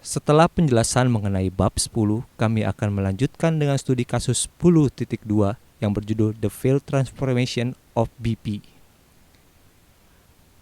Setelah penjelasan mengenai bab 10, kami akan melanjutkan dengan studi kasus 10.2 yang berjudul The Failed Transformation of BP.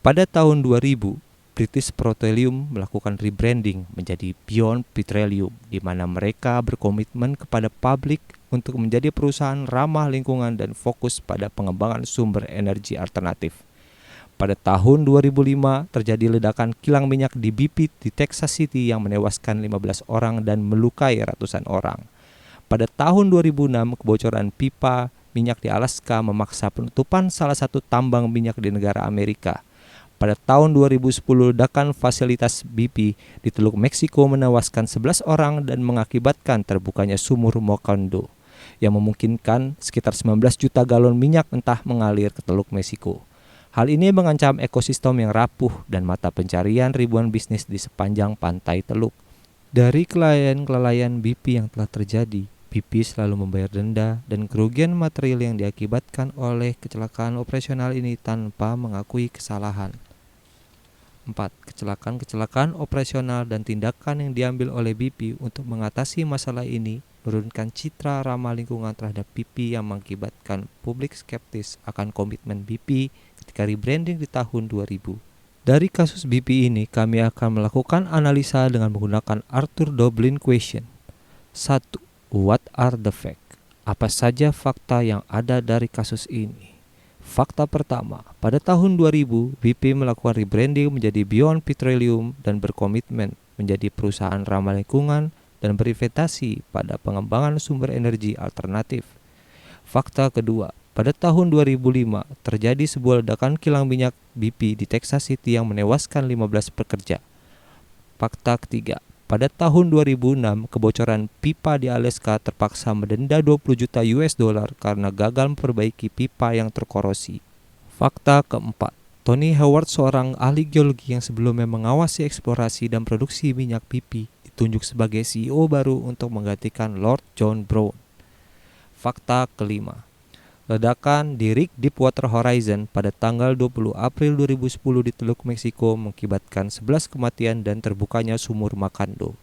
Pada tahun 2000, British Petroleum melakukan rebranding menjadi Beyond Petroleum, di mana mereka berkomitmen kepada publik untuk menjadi perusahaan ramah lingkungan dan fokus pada pengembangan sumber energi alternatif. Pada tahun 2005 terjadi ledakan kilang minyak di BP di Texas City yang menewaskan 15 orang dan melukai ratusan orang. Pada tahun 2006 kebocoran pipa minyak di Alaska memaksa penutupan salah satu tambang minyak di negara Amerika. Pada tahun 2010 ledakan fasilitas BP di Teluk Meksiko menewaskan 11 orang dan mengakibatkan terbukanya sumur Macondo yang memungkinkan sekitar 19 juta galon minyak mentah mengalir ke Teluk Meksiko. Hal ini mengancam ekosistem yang rapuh dan mata pencarian ribuan bisnis di sepanjang pantai Teluk. Dari kelalaian BP yang telah terjadi, BP selalu membayar denda dan kerugian material yang diakibatkan oleh kecelakaan operasional ini tanpa mengakui kesalahan. 4. Kecelakaan operasional dan tindakan yang diambil oleh BP untuk mengatasi masalah ini menurunkan citra ramah lingkungan terhadap BP yang mengakibatkan publik skeptis akan komitmen BP ketika rebranding di tahun 2000. Dari kasus BP ini, kami akan melakukan analisa dengan menggunakan Arthur Doblin Question. 1. What are the facts? Apa saja fakta yang ada dari kasus ini? Fakta pertama, pada tahun 2000, BP melakukan rebranding menjadi Beyond Petroleum dan berkomitmen menjadi perusahaan ramah lingkungan dan berinvestasi pada pengembangan sumber energi alternatif. Fakta kedua, pada tahun 2005 terjadi sebuah ledakan kilang minyak BP di Texas City yang menewaskan 15 pekerja. Fakta ketiga, pada tahun 2006 kebocoran pipa di Alaska terpaksa mendenda 20 juta US dollar karena gagal memperbaiki pipa yang terkorosi. Fakta keempat, Tony Howard, seorang ahli geologi yang sebelumnya mengawasi eksplorasi dan produksi minyak BP, ditunjuk sebagai CEO baru untuk menggantikan Lord John Brown. Fakta kelima, ledakan di rig Deepwater Horizon pada tanggal 20 April 2010 di Teluk Meksiko mengakibatkan 11 kematian dan terbukanya sumur Macondo.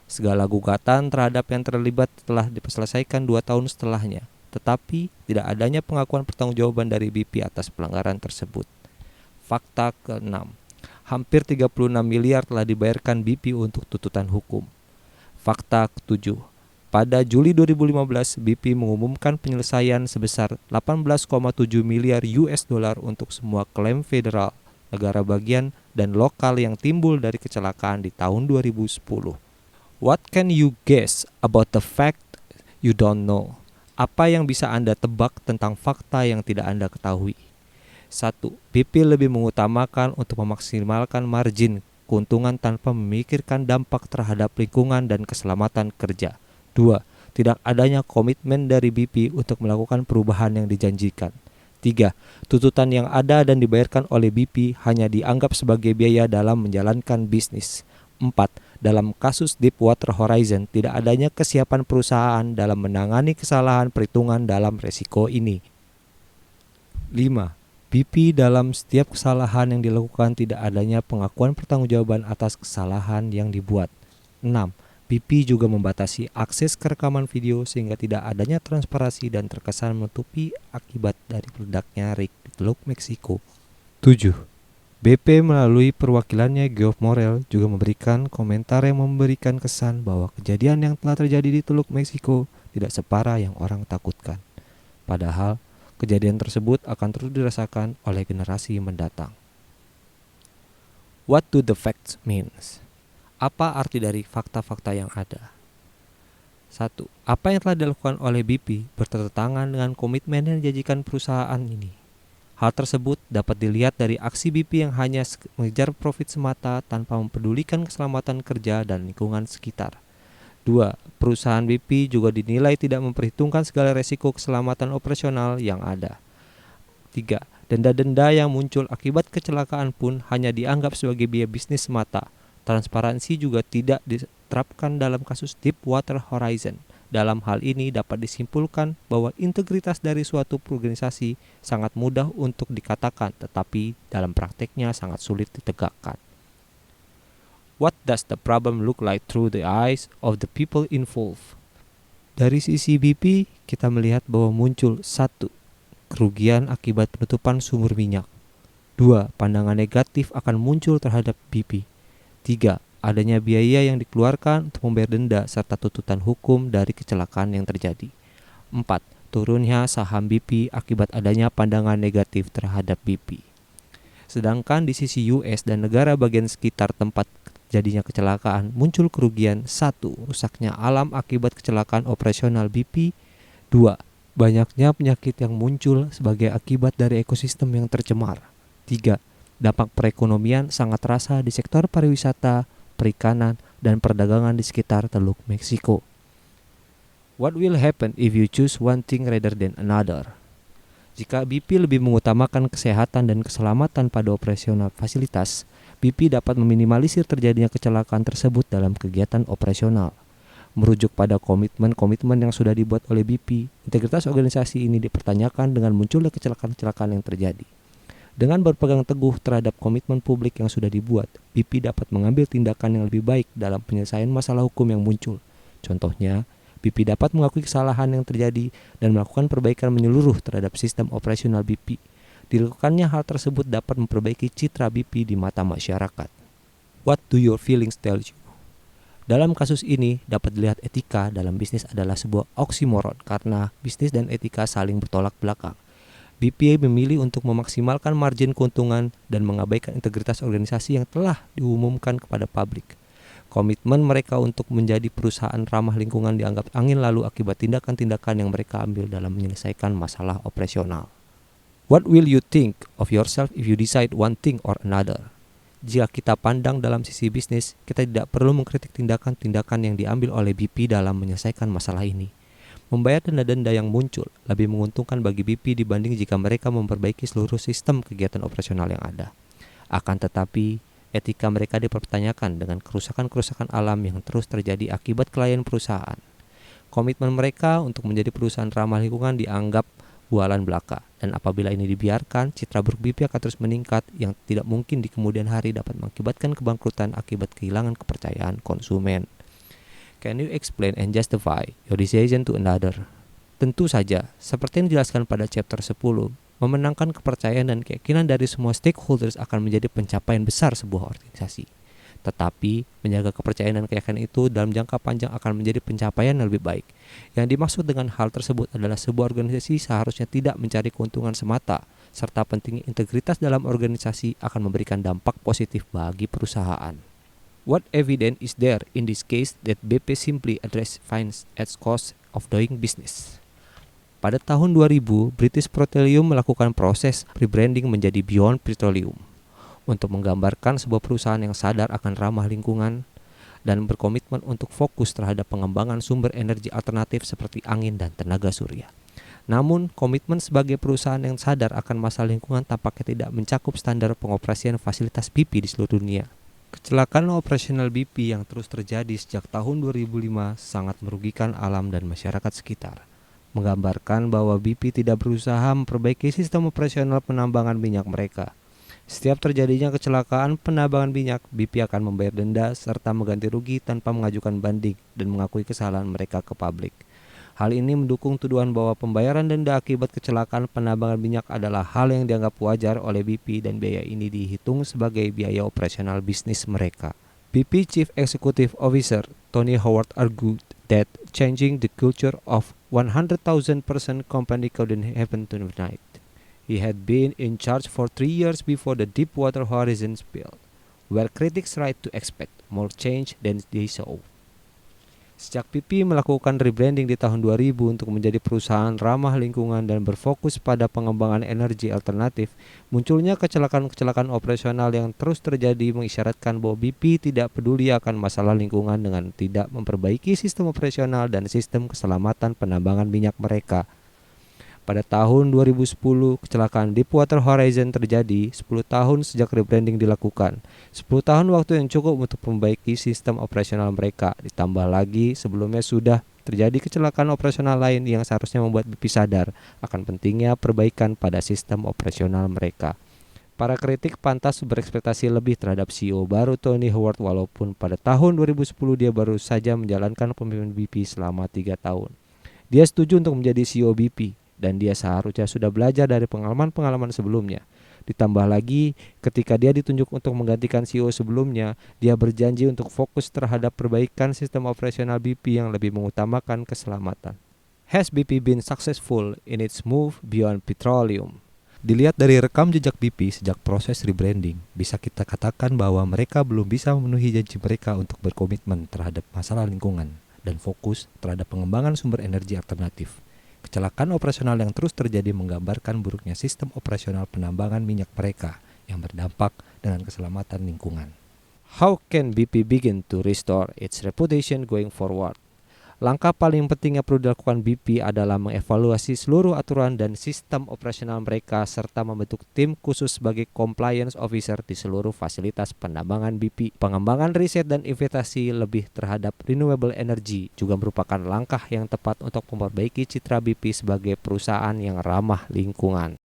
Segala gugatan terhadap yang terlibat telah diselesaikan 2 tahun setelahnya, tetapi tidak adanya pengakuan pertanggungjawaban dari BP atas pelanggaran tersebut. Fakta ke-6, hampir 36 miliar telah dibayarkan BP untuk tuntutan hukum. Fakta ke-7, pada Juli 2015, BP mengumumkan penyelesaian sebesar 18,7 miliar US dollar untuk semua klaim federal, negara bagian, dan lokal yang timbul dari kecelakaan di tahun 2010. What can you guess about the fact you don't know? Apa yang bisa Anda tebak tentang fakta yang tidak Anda ketahui? 1. BP lebih mengutamakan untuk memaksimalkan margin keuntungan tanpa memikirkan dampak terhadap lingkungan dan keselamatan kerja. 2. Tidak adanya komitmen dari BP untuk melakukan perubahan yang dijanjikan. 3. Tuntutan yang ada dan dibayarkan oleh BP hanya dianggap sebagai biaya dalam menjalankan bisnis. 4. Dalam kasus Deepwater Horizon, tidak adanya kesiapan perusahaan dalam menangani kesalahan perhitungan dalam resiko ini. 5. BP dalam setiap kesalahan yang dilakukan tidak adanya pengakuan pertanggungjawaban atas kesalahan yang dibuat. 6. BP juga membatasi akses ke rekaman video sehingga tidak adanya transparansi dan terkesan menutupi akibat dari meledaknya rig di Teluk Meksiko. 7. BP melalui perwakilannya Geoff Morrell juga memberikan komentar yang memberikan kesan bahwa kejadian yang telah terjadi di Teluk Meksiko tidak separah yang orang takutkan. Padahal kejadian tersebut akan terus dirasakan oleh generasi mendatang. What do the facts means? Apa arti dari fakta-fakta yang ada? 1. Apa yang telah dilakukan oleh BP bertentangan dengan komitmen yang dijanjikan perusahaan ini. Hal tersebut dapat dilihat dari aksi BP yang hanya mengejar profit semata tanpa mempedulikan keselamatan kerja dan lingkungan sekitar. 2. Perusahaan BP juga dinilai tidak memperhitungkan segala resiko keselamatan operasional yang ada. 3. Denda-denda yang muncul akibat kecelakaan pun hanya dianggap sebagai biaya bisnis semata. Transparansi juga tidak diterapkan dalam kasus Deepwater Horizon. Dalam hal ini dapat disimpulkan bahwa integritas dari suatu organisasi sangat mudah untuk dikatakan, tetapi dalam prakteknya sangat sulit ditegakkan. What does the problem look like through the eyes of the people involved? Dari sisi BP, kita melihat bahwa muncul 1. Kerugian akibat penutupan sumur minyak. 2. Pandangan negatif akan muncul terhadap BP. 3. Adanya biaya yang dikeluarkan untuk membayar denda serta tuntutan hukum dari kecelakaan yang terjadi. 4. Turunnya saham BP akibat adanya pandangan negatif terhadap BP. Sedangkan di sisi US dan negara bagian sekitar tempat jadinya kecelakaan, muncul kerugian 1. Rusaknya alam akibat kecelakaan operasional BP. 2. Banyaknya penyakit yang muncul sebagai akibat dari ekosistem yang tercemar. 3. Dampak perekonomian sangat terasa di sektor pariwisata, perikanan, dan perdagangan di sekitar Teluk Meksiko. What will happen if you choose one thing rather than another? Jika BP lebih mengutamakan kesehatan dan keselamatan pada operasional fasilitas, BP dapat meminimalisir terjadinya kecelakaan tersebut dalam kegiatan operasional. Merujuk pada komitmen-komitmen yang sudah dibuat oleh BP, integritas organisasi ini dipertanyakan dengan munculnya kecelakaan-kecelakaan yang terjadi. Dengan berpegang teguh terhadap komitmen publik yang sudah dibuat, BP dapat mengambil tindakan yang lebih baik dalam penyelesaian masalah hukum yang muncul. Contohnya, BP dapat mengakui kesalahan yang terjadi dan melakukan perbaikan menyeluruh terhadap sistem operasional BP. Dilakukannya hal tersebut dapat memperbaiki citra BP di mata masyarakat. What do your feelings tell you? Dalam kasus ini, dapat dilihat etika dalam bisnis adalah sebuah oksimoron karena bisnis dan etika saling bertolak belakang. BP memilih untuk memaksimalkan margin keuntungan dan mengabaikan integritas organisasi yang telah diumumkan kepada publik. Komitmen mereka untuk menjadi perusahaan ramah lingkungan dianggap angin lalu akibat tindakan-tindakan yang mereka ambil dalam menyelesaikan masalah operasional. What will you think of yourself if you decide one thing or another? Jika kita pandang dalam sisi bisnis, kita tidak perlu mengkritik tindakan-tindakan yang diambil oleh BP dalam menyelesaikan masalah ini. Membayar denda-denda yang muncul lebih menguntungkan bagi BP dibanding jika mereka memperbaiki seluruh sistem kegiatan operasional yang ada. Akan tetapi, etika mereka dipertanyakan dengan kerusakan-kerusakan alam yang terus terjadi akibat kelalaian perusahaan. Komitmen mereka untuk menjadi perusahaan ramah lingkungan dianggap bualan belaka, dan apabila ini dibiarkan, citra buruk BP akan terus meningkat yang tidak mungkin di kemudian hari dapat mengakibatkan kebangkrutan akibat kehilangan kepercayaan konsumen. Can you explain and justify your decision to another? Tentu saja, seperti yang dijelaskan pada chapter 10, memenangkan kepercayaan dan keyakinan dari semua stakeholders akan menjadi pencapaian besar sebuah organisasi. Tetapi, menjaga kepercayaan dan keyakinan itu dalam jangka panjang akan menjadi pencapaian yang lebih baik. Yang dimaksud dengan hal tersebut adalah sebuah organisasi seharusnya tidak mencari keuntungan semata, serta pentingnya integritas dalam organisasi akan memberikan dampak positif bagi perusahaan. What evidence is there in this case that BP simply address finance as cost of doing business? Pada tahun 2000, British Petroleum melakukan proses rebranding menjadi Beyond Petroleum untuk menggambarkan sebuah perusahaan yang sadar akan ramah lingkungan dan berkomitmen untuk fokus terhadap pengembangan sumber energi alternatif seperti angin dan tenaga surya. Namun, komitmen sebagai perusahaan yang sadar akan masalah lingkungan tampaknya tidak mencakup standar pengoperasian fasilitas BP di seluruh dunia. Kecelakaan operasional BP yang terus terjadi sejak tahun 2005 sangat merugikan alam dan masyarakat sekitar, menggambarkan bahwa BP tidak berusaha memperbaiki sistem operasional penambangan minyak mereka. Setiap terjadinya kecelakaan penambangan minyak, BP akan membayar denda serta mengganti rugi tanpa mengajukan banding dan mengakui kesalahan mereka ke publik. Hal ini mendukung tuduhan bahwa pembayaran denda akibat kecelakaan penambangan minyak adalah hal yang dianggap wajar oleh BP dan biaya ini dihitung sebagai biaya operasional bisnis mereka. BP Chief Executive Officer Tony Howard argued that changing the culture of 100,000 person company couldn't happen overnight. He had been in charge for 3 years before the Deepwater Horizon spill, where critics tried to expect more change than they saw. Sejak BP melakukan rebranding di tahun 2000 untuk menjadi perusahaan ramah lingkungan dan berfokus pada pengembangan energi alternatif, munculnya kecelakaan-kecelakaan operasional yang terus terjadi mengisyaratkan bahwa BP tidak peduli akan masalah lingkungan dengan tidak memperbaiki sistem operasional dan sistem keselamatan penambangan minyak mereka. Pada tahun 2010, kecelakaan Deepwater Horizon terjadi 10 tahun sejak rebranding dilakukan. 10 tahun waktu yang cukup untuk memperbaiki sistem operasional mereka. Ditambah lagi sebelumnya sudah terjadi kecelakaan operasional lain yang seharusnya membuat BP sadar akan pentingnya perbaikan pada sistem operasional mereka. Para kritik pantas berekspektasi lebih terhadap CEO baru Tony Howard walaupun pada tahun 2010 dia baru saja menjalankan pemimpinan BP selama 3 tahun. Dia setuju untuk menjadi CEO BP dan dia seharusnya sudah belajar dari pengalaman-pengalaman sebelumnya. Ditambah lagi, ketika dia ditunjuk untuk menggantikan CEO sebelumnya, dia berjanji untuk fokus terhadap perbaikan sistem operasional BP yang lebih mengutamakan keselamatan. Has BP been successful in its move beyond petroleum? Dilihat dari rekam jejak BP sejak proses rebranding, bisa kita katakan bahwa mereka belum bisa memenuhi janji mereka untuk berkomitmen terhadap masalah lingkungan dan fokus terhadap pengembangan sumber energi alternatif. Kecelakaan operasional yang terus terjadi menggambarkan buruknya sistem operasional penambangan minyak mereka yang berdampak dengan keselamatan lingkungan. How can BP begin to restore its reputation going forward? Langkah paling penting yang perlu dilakukan BP adalah mengevaluasi seluruh aturan dan sistem operasional mereka serta membentuk tim khusus sebagai compliance officer di seluruh fasilitas penambangan BP. Pengembangan riset dan investasi lebih terhadap renewable energy juga merupakan langkah yang tepat untuk memperbaiki citra BP sebagai perusahaan yang ramah lingkungan.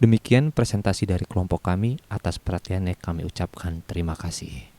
Demikian presentasi dari kelompok kami. Atas perhatiannya kami ucapkan terima kasih.